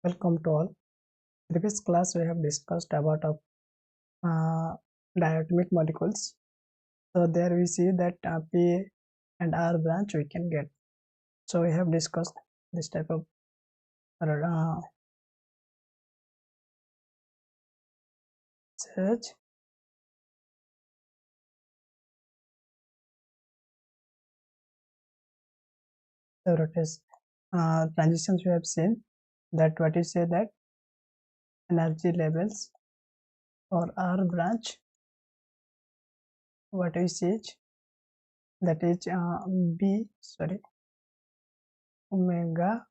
Welcome to all. Previous class we have discussed about uh, diatomic molecules. So there we see that P and R branch we can get. So we have discussed this type of search. So transitions we have seen that what you say that energy levels for R branch what we see that is omega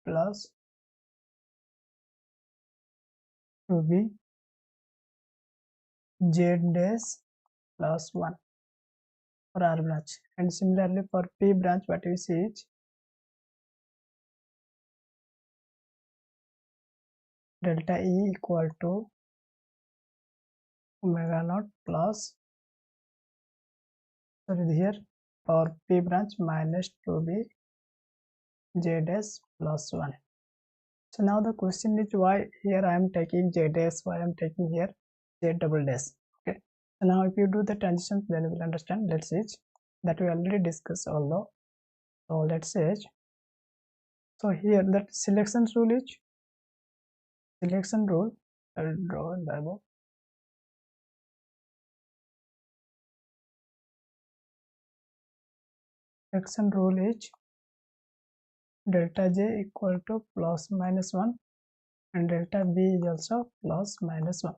plus 2b z dash plus 1 for R branch, and similarly for P branch what we see is delta E equal to omega naught plus, sorry, here for P branch minus 2b z dash plus 1. So now the question is why here I am taking z dash, why I am taking here z double dash. Okay, so now if you do the transitions then you will understand. Let's see that we already discussed although. So let's say, so here that selection rule is selection rule. I will draw the above. Selection rule is delta j equal to plus minus 1 and delta b is also plus minus 1.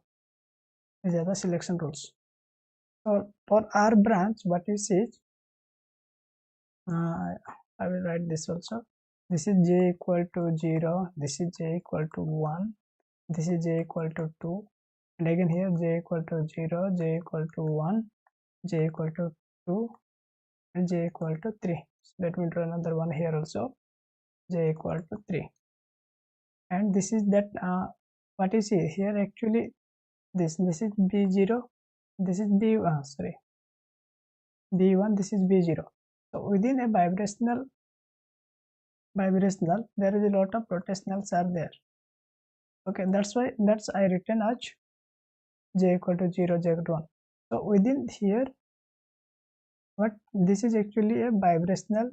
These are the selection rules. So for R branch what you see, I will write this also. This is j equal to 0, this is j equal to 1, this is j equal to 2, and again here j equal to 0, j equal to 1, j equal to 2, and j equal to 3. So let me draw another one here also, j equal to 3. And this is that what you see here actually this is b0, this is b1, b1, this is b0. So within a vibrational there is a lot of rotationals are there. Okay, that's why I written as j equal to 0, j equal to 1. So within here what this is actually a vibrational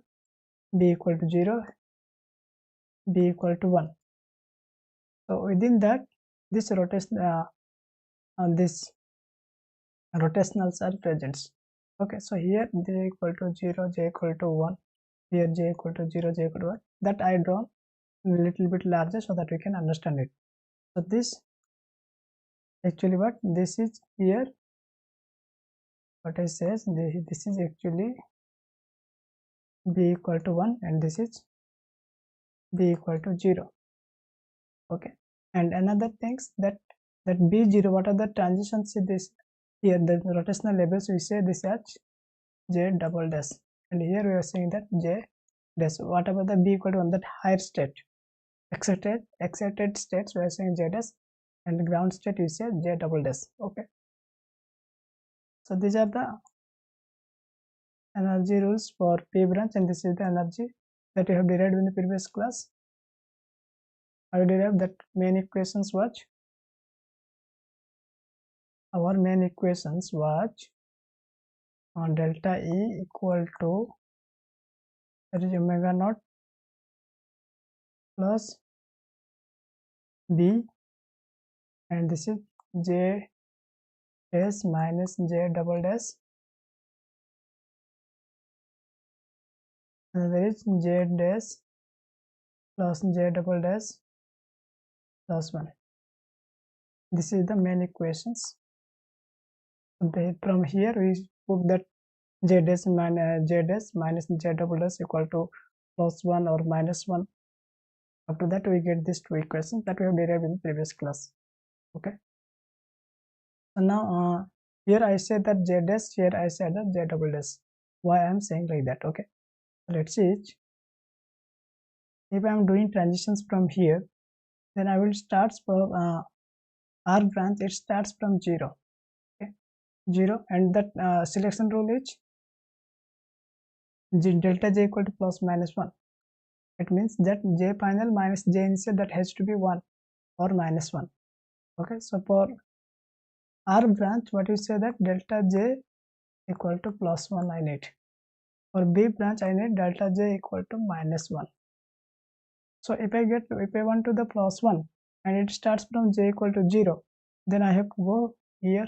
b equal to 0, b equal to 1. So within that this rotation this rotationals are present. Okay, so here j equal to 0, j equal to 1, here j equal to 0, j equal to 1, that I draw a little bit larger so that we can understand it. So this actually what this is here, what I says this is actually b equal to 1 and this is b equal to 0. Okay, and another things that b0, what are the transitions in this here, the rotational labels we say this as j double dash, and here we are saying that j dash. What about the b equal to 1, that higher state, excited states we are saying j dash, and ground state we say j double dash. Okay, so these are the energy rules for P branch, and this is the energy that we have derived in the previous class. I derived that main equations was, our main equations was on delta E equal to, that is omega naught plus B, and this is j dash minus j double dash, and there is j dash plus j double dash plus 1. This is the main equations. From here we put that j dash minus j double dash equal to plus 1 or minus 1. After that we get these two equations that we have derived in the previous class. Okay, so now here I say that j dash, here I say that j double dash. Why I am saying like that? Okay, let's see. If I am doing transitions from here, then I will start from R branch, it starts from 0. Okay, 0, and that selection rule is delta j equal to plus minus 1. it means that j final minus j initial, that has to be 1 or minus 1. Okay, so for R branch, what you say that delta j equal to plus 1 I need. For B branch, I need delta j equal to minus 1. So if I want to the plus 1 and it starts from j equal to 0, then I have to go here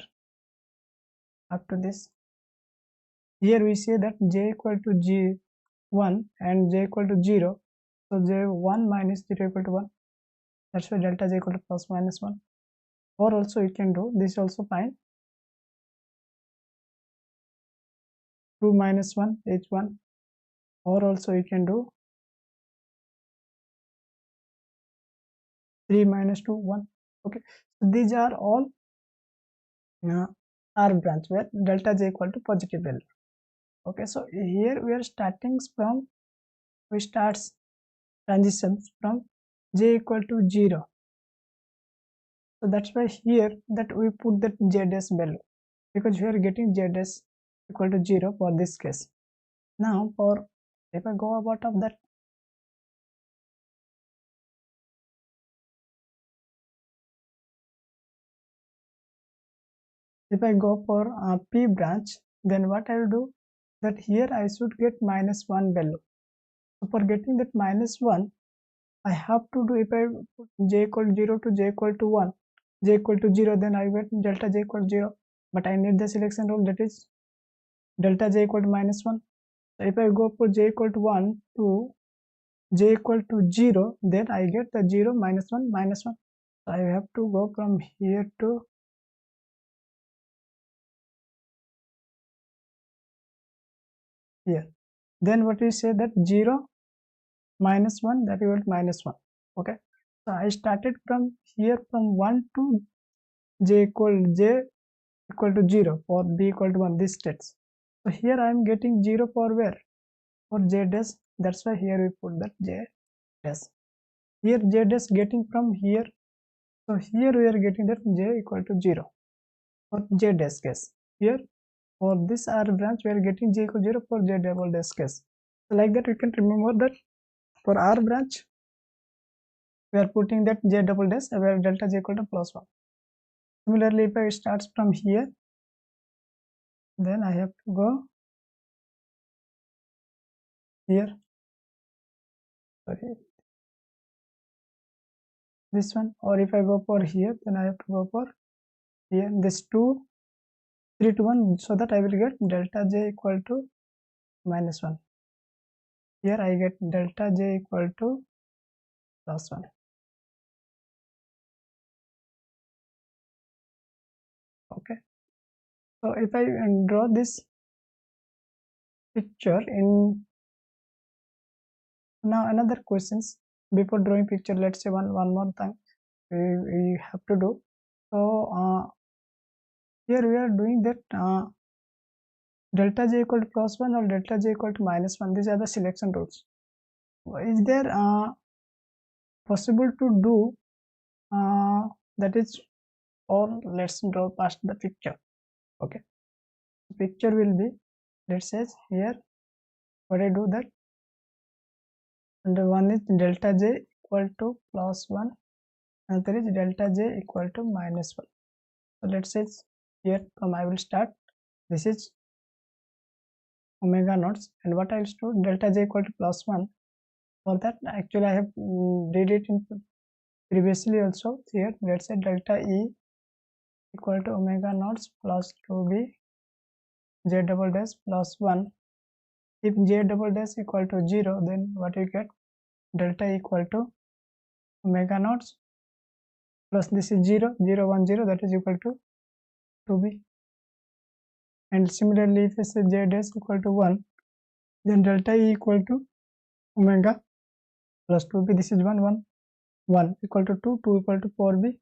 up to this. Here we say that j equal to g1 and j equal to 0. So j1 minus 0 equal to 1. That's why delta j equal to plus minus 1. Or also you can do this also fine. 2 minus 1 is 1. Or also you can do 3 minus 2 1. Okay, so these are all R branch where delta j equal to positive value. Okay, so here we are starting from, we starts transitions from j equal to 0. So that's why here that we put that j dash value, because we are getting j dash equal to 0 for this case. Now for, if I go about of that, if I go for P branch, then what I will do, that here I should get minus 1 value. So for getting that minus 1, I have to do, if I put j equal to 0 to j equal to 1, j equal to 0, then I get delta j equal to 0. But I need the selection rule, that is delta j equal to minus 1. So if I go for j equal to 1 to j equal to 0, then I get the 0 minus 1 minus 1. So I have to go from here to here. Then what we say that 0 minus 1, that equal to minus 1. Okay, so I started from here from 1 to j equal to 0 for b equal to 1, this states. So here I am getting 0 for where? For j dash. That's why here we put that j dash. Here j dash getting from here. So here we are getting that j equal to 0 for j dash case. Here for this R branch we are getting j equal to 0 for j double dash case. So like that we can remember that for R branch we are putting that j double dash where delta j equal to plus 1. Similarly, if I starts from here, then I have to go here, sorry, this one, or if I go for here, then I have to go for here, this 2 3 to 1, so that I will get delta j equal to minus 1. Here I get delta j equal to plus 1. Okay, so if I draw this picture in, now another questions before drawing picture, let's say one more time we have to do. So here we are doing that delta j equal to plus 1 or delta j equal to minus 1. These are the selection rules. Is there possible to do that is, or let's draw past the picture. Okay, the picture will be, let's say here what I do that, and one is delta j equal to plus 1 and there is delta j equal to minus 1. So let's say here from I will start, this is omega naughts, and what I will do, delta j equal to plus 1. For that actually I have did it in previously also. Here let's say delta E equal to omega naughts plus 2b j double dash plus 1. If j double dash equal to 0, then what you get, delta equal to omega naughts plus this is 0 0 1 0, that is equal to 2b. And similarly if I say j dash equal to 1, then delta E equal to omega plus 2b, this is 1 1 1 equal to 2 2 equal to 4b,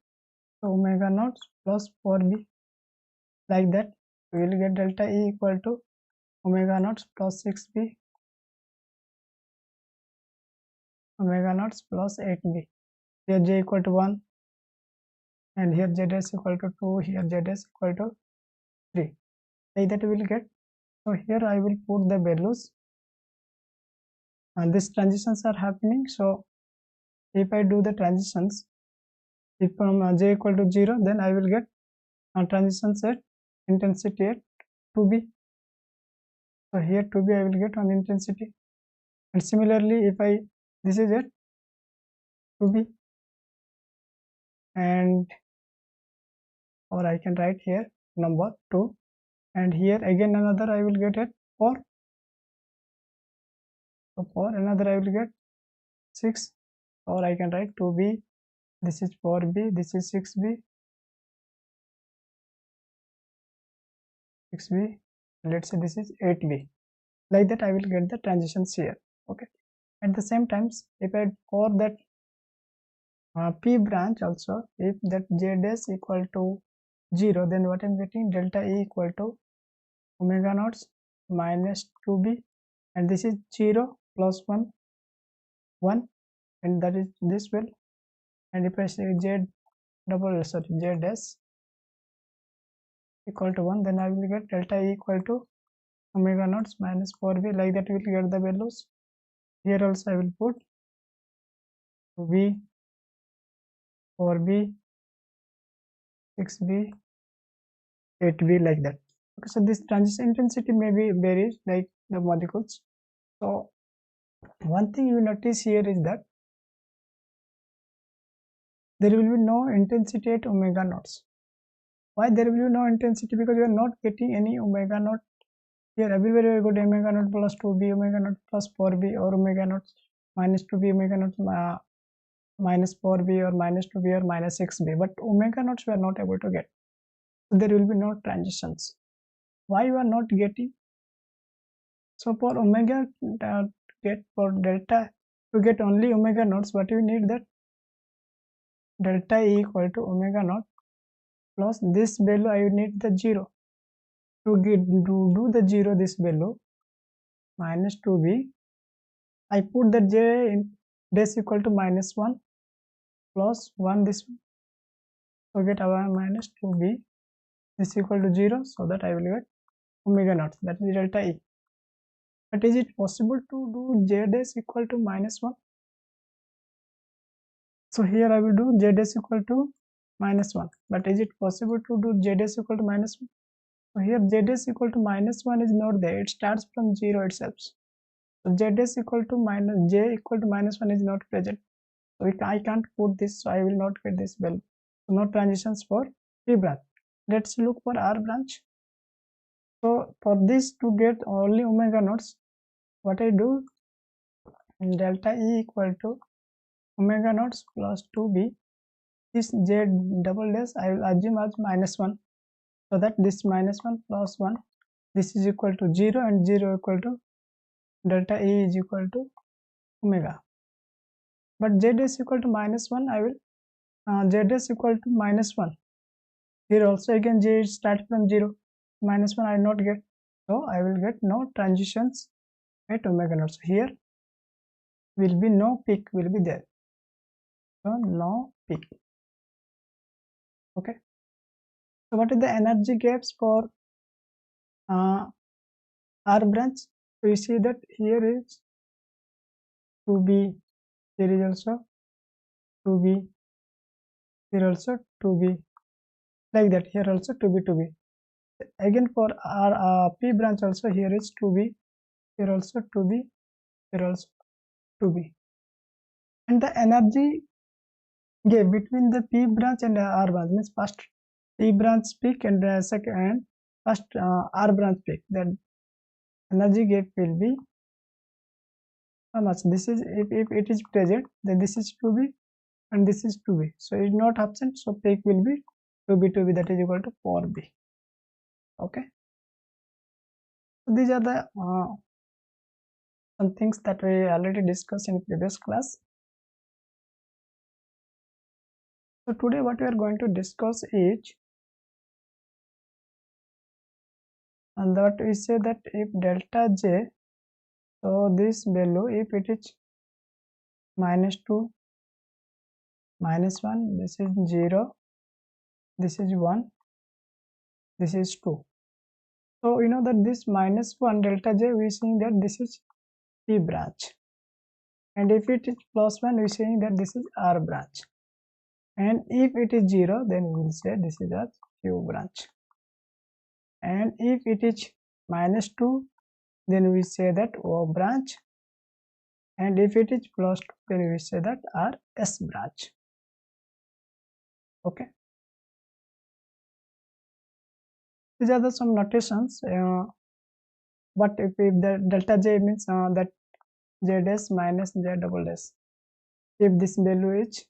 so omega naught plus 4b. Like that we will get delta E equal to omega naught plus 6b, omega naught plus 8b. Here j equal to 1 and here j dash equal to 2, here j dash equal to 3. Like that we will get. So here I will put the values and these transitions are happening. So if I do the transitions, if from j equal to 0, then I will get transitions at intensity at 2b. So here 2b I will get on intensity, and similarly if I this is at 2b, and or I can write here number 2, and here again another I will get at 4. So for another I will get 6, or I can write 2b, this is 4b, this is 6b, 6b, let's say this is 8b. Like that I will get the transitions here. Okay, at the same times if I for that p branch also, if that j dash equal to 0, then what I'm getting, delta E equal to omega naught minus 2b, and this is 0 plus 1, 1, and that is this will, and if I say j dash equal to 1, then I will get delta E equal to omega naught minus 4b. Like that we will get the values. Here also I will put b, 4b, 6b, 8b, like that. Okay, so this transition intensity may be varies like the molecules. So one thing you notice here is that there will be no intensity at omega naughts. Why there will be no intensity? Because we are not getting any omega naught here. Everywhere we got omega naught plus 2b, omega naught plus 4b, or omega naught minus 2b, omega naught minus 4b, or minus 2b, or minus 6b, but omega naughts we are not able to get. So there will be no transitions. Why you are not getting? So for omega for delta to get only omega naughts, what you need, that delta E equal to omega naught plus this value I need the 0. To do the 0, this value minus 2b, I put the j in dash equal to minus 1 plus 1, this one. So get our minus 2b is equal to 0, so that I will get omega naught, that is delta E. But is it possible to do j dash equal to minus 1? So here I will do j dash equal to minus 1, but is it possible to do j dash equal to minus 1? So here j dash equal to minus 1 is not there, it starts from 0 itself. So j dash equal to j equal to minus 1 is not present. So I can't put this, so I will not get this value. So no transitions for P branch. Let's look for R branch. So for this, to get only omega naughts, what I do, delta E equal to omega naughts plus 2b, this j double dash I will assume as minus 1, so that this minus 1 plus 1, this is equal to 0, and 0 equal to delta E is equal to omega. But j dash equal to minus 1, I will j dash equal to minus 1. Here also again j starts from 0, minus 1 I will not get, so I will get no transitions at omega naught. So here will be no peak will be there, so no peak. Okay, so what is the energy gaps for R branch? So you see that here is 2b, here is also 2b, here also 2b, like that, here also 2b, 2b. Again for our P branch also, here is 2b, here also 2b, here also 2b. And the energy gap between the P branch and R branch means first P branch peak and second and first R branch peak, then energy gap will be how much? This is if it is present, then this is 2b and this is 2b, so it is not absent, so peak will be 2b, 2b, that is equal to 4b. Okay, so these are the some things that we already discussed in previous class. So today what we are going to discuss is, and that we say that if delta j, so this value, if it is minus 2, minus 1, this is 0, this is 1, this is 2. So you know that this minus 1 delta j, we are seeing that this is P branch. and if it is +1 we are saying that this is R branch, and if it is 0 then we will say this is a Q branch, and if it is -2 then we say that O branch, and if it is +2 then we say that R S branch. Okay, these are the some notations, but if the delta J means that Z dash minus Z double dash, if this value is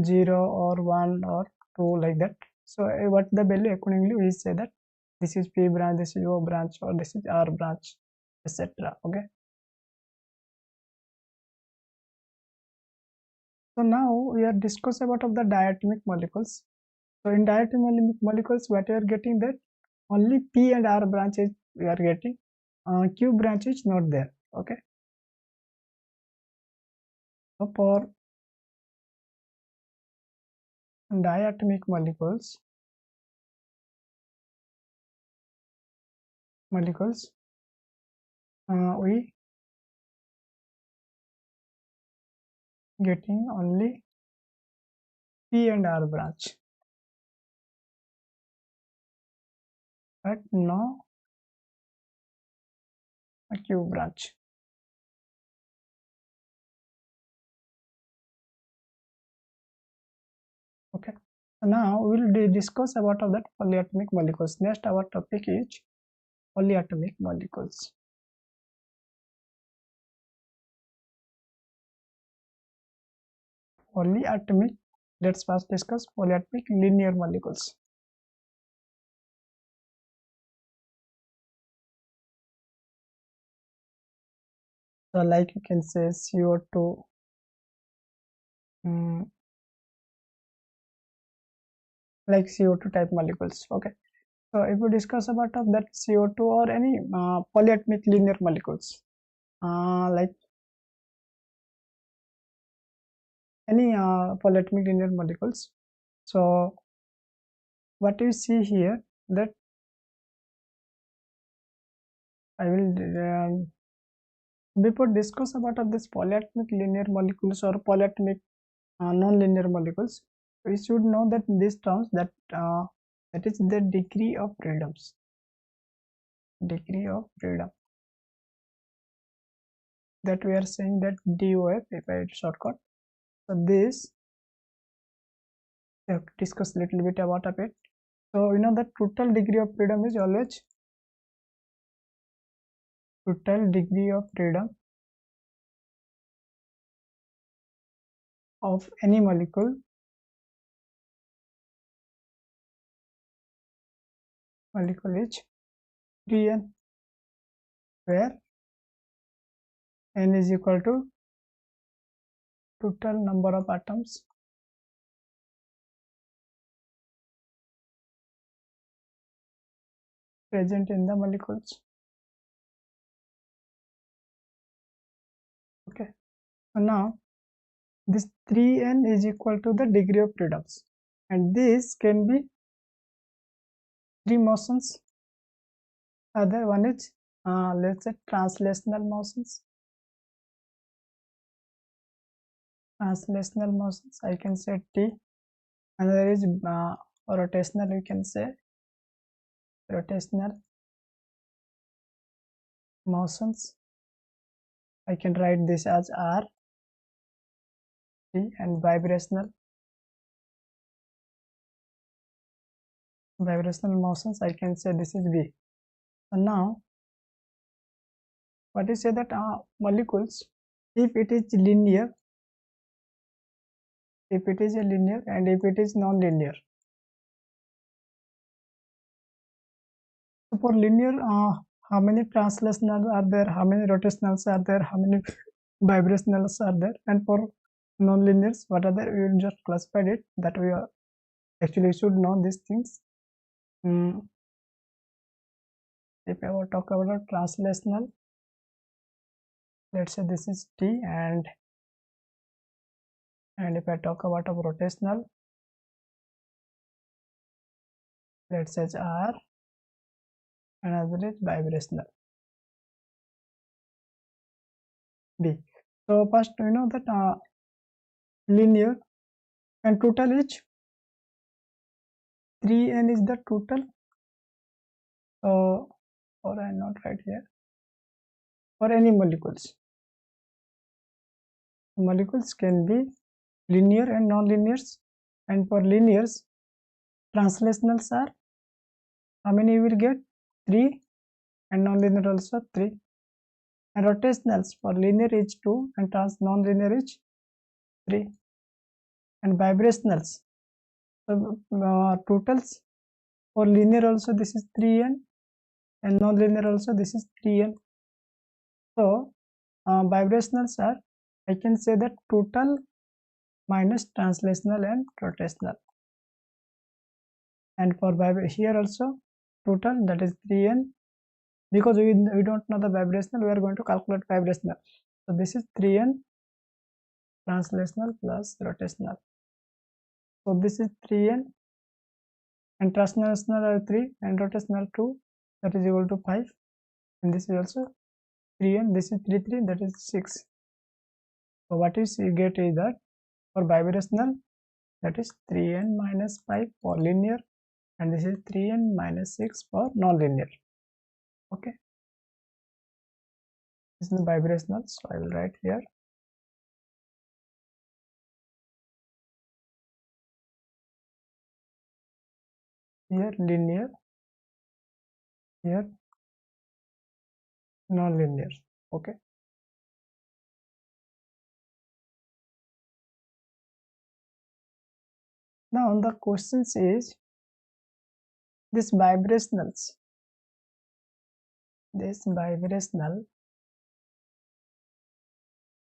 0 or 1 or 2 like that, so what the value accordingly we say that this is P branch, this is O branch, or this is R branch, etc. Okay, so now we are discuss about of the diatomic molecules. So in diatomic molecules what we are getting that only P and R branches we are getting, Q branch is not there. Okay, so for diatomic molecules we getting only P and R branch, but no Q branch. Okay, so now we will discuss about of that polyatomic molecules. Next our topic is polyatomic molecules. Polyatomic, let's first discuss polyatomic linear molecules. So like you can say CO2, like CO2 type molecules. Okay, so if we discuss about of that CO2 or any polyatomic linear molecules, like any polyatomic linear molecules, so what you see here that I will before discuss about of this polyatomic linear molecules or polyatomic non-linear molecules, we should know that in these terms that that is the degree of freedoms, that we are saying that DOF if I shortcut. So this we have to discuss a little bit about it. So you know that total degree of freedom is always total degree of freedom of any molecule is 3n, where n is equal to total number of atoms present in the molecules. Okay, so now this 3n is equal to the degree of freedoms, and this can be three motions. Other one is let's say translational motions. I can say T. Another is rotational, we can say rotational motions. I can write this as R, T, and vibrational motions, I can say this is V. So now what you say that molecules, if it is linear, and if it is non-linear. So for linear, how many translational are there, how many rotationals are there, how many vibrationals are there, and for non-linears what are there, we will just classify it, that we are actually should know these things. If I will talk about translational, let's say this is T, and if I talk about a rotational, let's say R, and as well as vibrational B. So first we know that linear and total is 3n is the total. So, or I not right here, for any molecules can be linear and non-linears, and for linears translationals are how many you will get? 3, and non-linear also 3, and rotationals for linear is 2 and non-linear is 3, and vibrationals, so totals for linear also this is 3n, and non-linear also this is 3n. So vibrationals are, I can say that total minus translational and rotational, and for here also total, that is 3n, because we don't know the vibrational, we are going to calculate vibrational. So this is 3n translational plus rotational. So this is 3n, and translational are 3 and rotational 2, that is equal to 5, and this is also 3n, this is 3 3, that is 6. So what is you get is that for vibrational, that is 3n minus 5 for linear, and this is 3n minus 6 for non-linear. Okay, this is the vibrational, so I will write here. Here linear, here non-linear. Okay, now the questions is this vibrational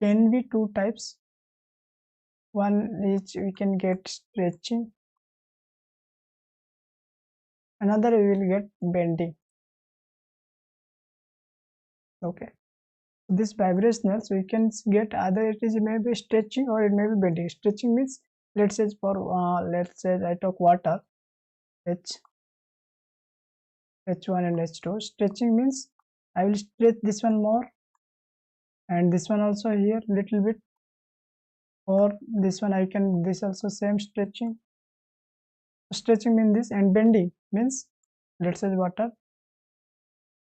can be two types. One is we can get stretching, another we will get bending. Okay, this vibrational, so we can get either it is maybe stretching or it may be bending. Stretching means, let's say for let's say I talk water, H1 and H2. Stretching means I will stretch this one more, and this one also here little bit, or this one I can, this also same stretching. Stretching means this, and bending means, let's say water,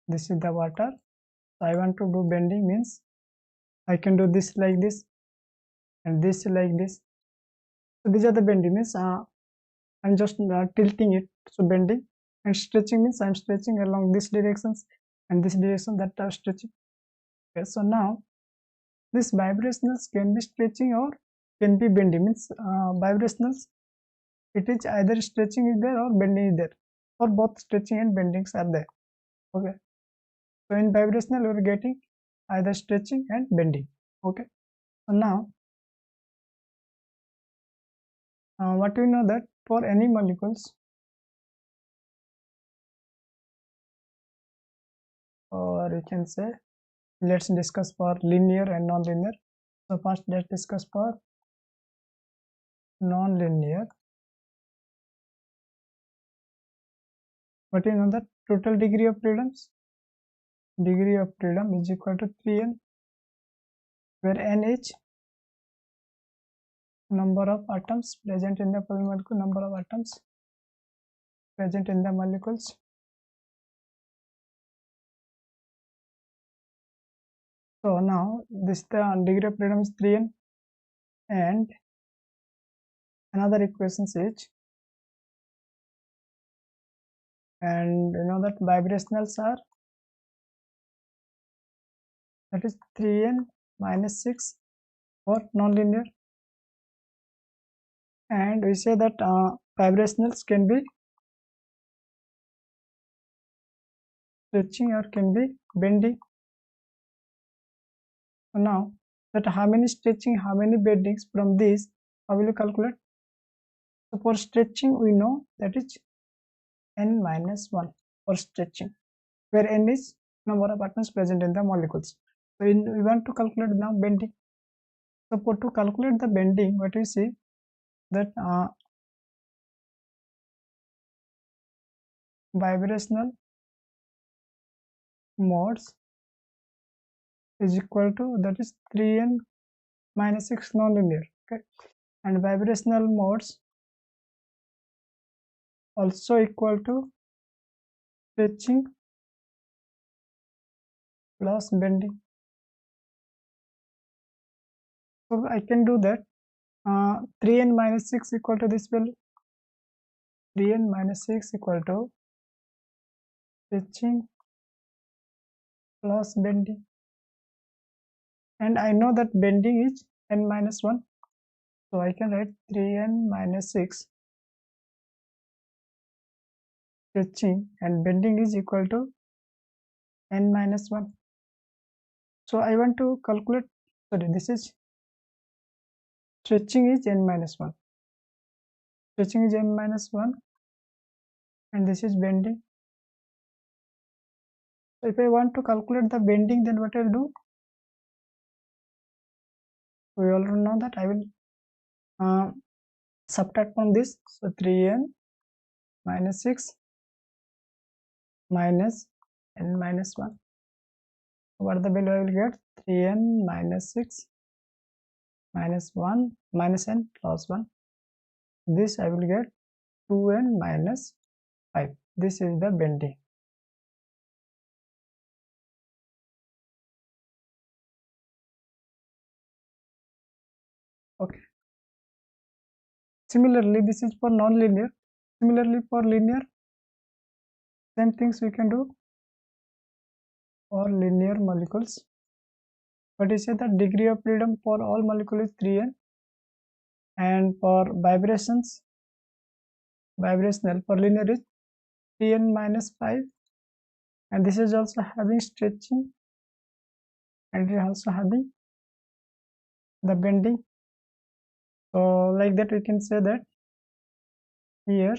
this is the water, so I want to do bending means I can do this like this and this like this. So these are the bending means I'm just tilting it, so bending. And stretching means I'm stretching along this directions and this direction, that are stretching. Okay, so now this vibrationals can be stretching or can be bending means vibrationals, it is either stretching is there or bending is there, or both stretching and bendings are there. Okay, so in vibrational we are getting either stretching and bending. Okay, so now what we know that for any molecules, or you can say, let's discuss for linear and non-linear. So first let's discuss for non-linear. But you know that total degree of freedom is equal to 3n, where n is number of atoms present in the polymolecule, number of atoms present in the molecules. So now this the degree of freedom is 3n, and another equation is, and you know that vibrationals are, that is 3n minus 6 for non-linear, and we say that vibrationals can be stretching or can be bending. So now that how many stretching, how many bendings, from this how will you calculate? So for stretching we know that is n minus 1 for stretching, where n is number of atoms present in the molecules. So we want to calculate now bending. So for to calculate the bending, what we see that vibrational modes is equal to, that is 3n minus 6 non-linear. Okay, and vibrational modes also equal to stretching plus bending. So I can do that. 3n minus 6 equal to this value. 3n minus 6 equal to stretching plus bending. And I know that bending is n minus 1. So I can write 3n minus 6 stretching and bending is equal to n minus 1. So I want to calculate, sorry, this is stretching is n minus 1. Stretching is n minus 1 and this is bending. So if I want to calculate the bending, then what I'll do? We already know that I will subtract from this. So 3n minus 6 minus n minus 1. What the value I will get? 3n minus 6 minus 1 minus n plus 1. This I will get 2n minus 5. This is the bending. Okay. Similarly, this is for non-linear. Similarly, for linear, same things we can do for linear molecules. But you say that degree of freedom for all molecules is 3n, and for vibrational for linear is 3n minus 5, and this is also having stretching and it is also having the bending. So like that we can say that here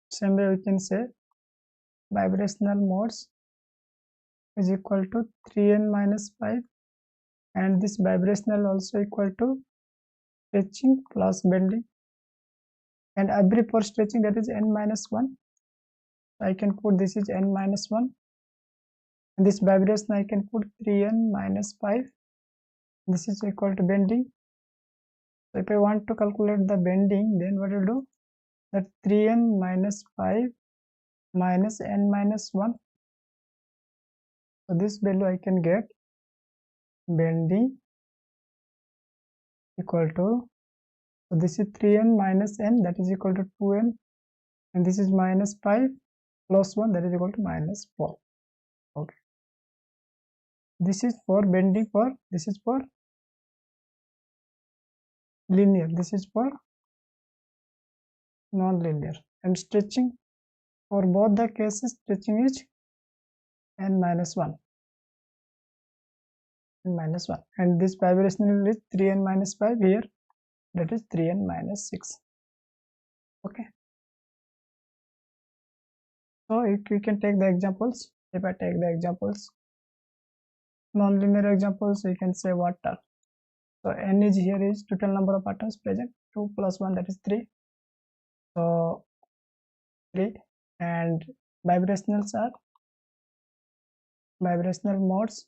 same way we can say vibrational modes is equal to 3n minus 5, and this vibrational also equal to stretching plus bending, and every for stretching that is n minus 1. I can put this is n minus 1, and this vibration I can put 3n minus 5. This is equal to bending. So if I want to calculate the bending, then what will do? That 3n minus 5 minus n minus 1. So this value I can get bending equal to, so this is 3n minus n, that is equal to 2n, and this is minus 5 plus 1, that is equal to minus 4. Okay, this is for bending, for this is for linear, this is for non-linear, and stretching for both the cases stretching is n minus 1, n minus 1, and this vibrational is 3n minus 5 here, that is 3n minus 6. Okay, so if we can take the examples, if I take the examples, non-linear examples, we can say water. So n is here is total number of atoms present, 2 plus 1, that is 3. So 3, and vibrationals are vibrational modes,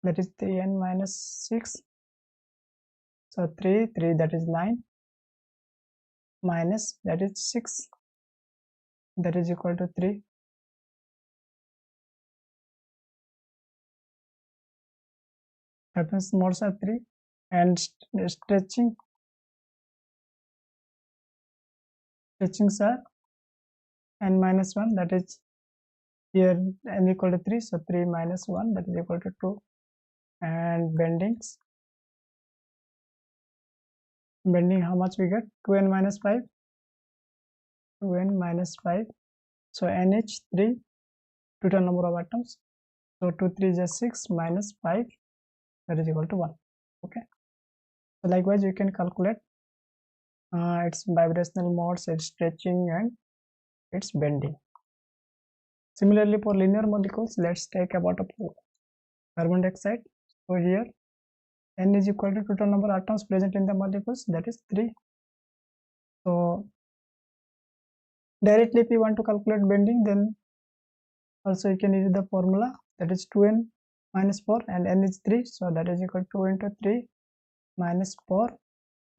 that is 3n minus 6. So 3, that is 9, minus that is 6, that is equal to 3. Happens modes are 3, and stretchings are n minus 1, that is here n equal to 3, so 3 minus 1, that is equal to 2, and bending how much we get? 2n minus 5, 2n minus 5, so nh 3, total number of atoms, so 2 3 is 6 minus 5, that is equal to 1. Okay, so likewise you can calculate its vibrational modes, its stretching, and its bending. Similarly for linear molecules, let's take about a carbon dioxide. So here n is equal to total number of atoms present in the molecules, that is 3. So directly if you want to calculate bending, then also you can use the formula, that is 2n minus 4 and n is 3, so that is equal to 2 into 3 minus 4,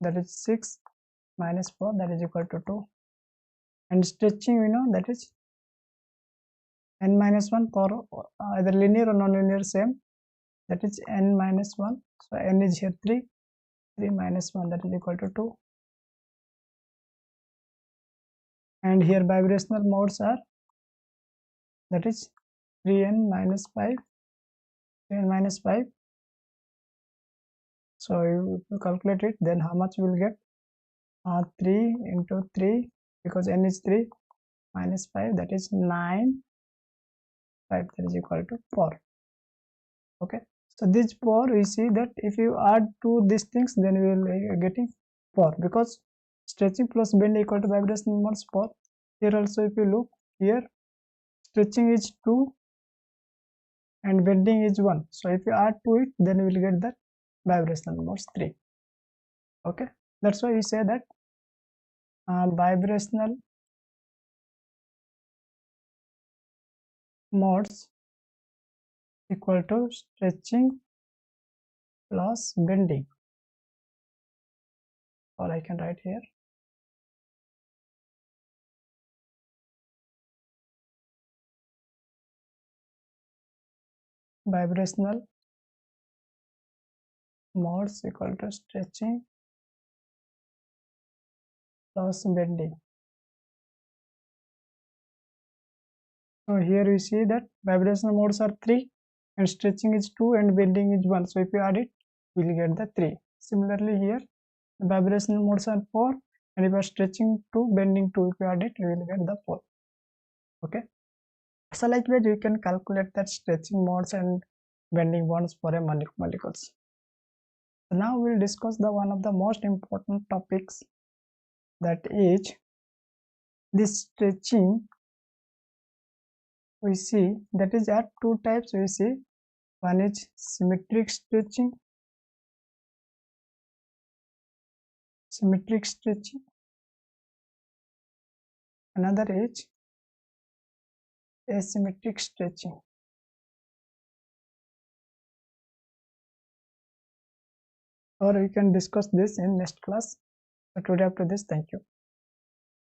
that is 6 minus 4, that is equal to 2. And stretching we know that is n minus 1 for either linear or non-linear same, that is n minus 1, so n is here 3, 3 minus 1, that is equal to 2. And here vibrational modes are, that is 3n minus 5, 3n minus 5. So if you calculate it, then how much you will get? 3 into 3, because n is 3 minus 5, that is 9, 5, that is equal to 4. Okay, so this 4, we see that if you add to these things, then we will getting 4, because stretching plus bend equal to vibrational modes 4. Here also if you look here, stretching is 2 and bending is 1, so if you add to it, then you will get that vibrational modes 3. Okay, that's why we say that vibrational modes equal to stretching plus bending, or I can write here vibrational modes equal to stretching plus bending. So here we see that vibrational modes are 3 and stretching is 2 and bending is 1, so if you add it, we will get the 3. Similarly here the vibrational modes are 4 and if you are stretching 2, bending 2, if you add it, you will get the 4. Okay, so like that you can calculate that stretching modes and bending bonds for a molecules. So now we'll discuss the one of the most important topics, that is this stretching. We see that is at two types. We see one is symmetric stretching, another is asymmetric stretching. Or we can discuss this in next class. So today up to this, thank you.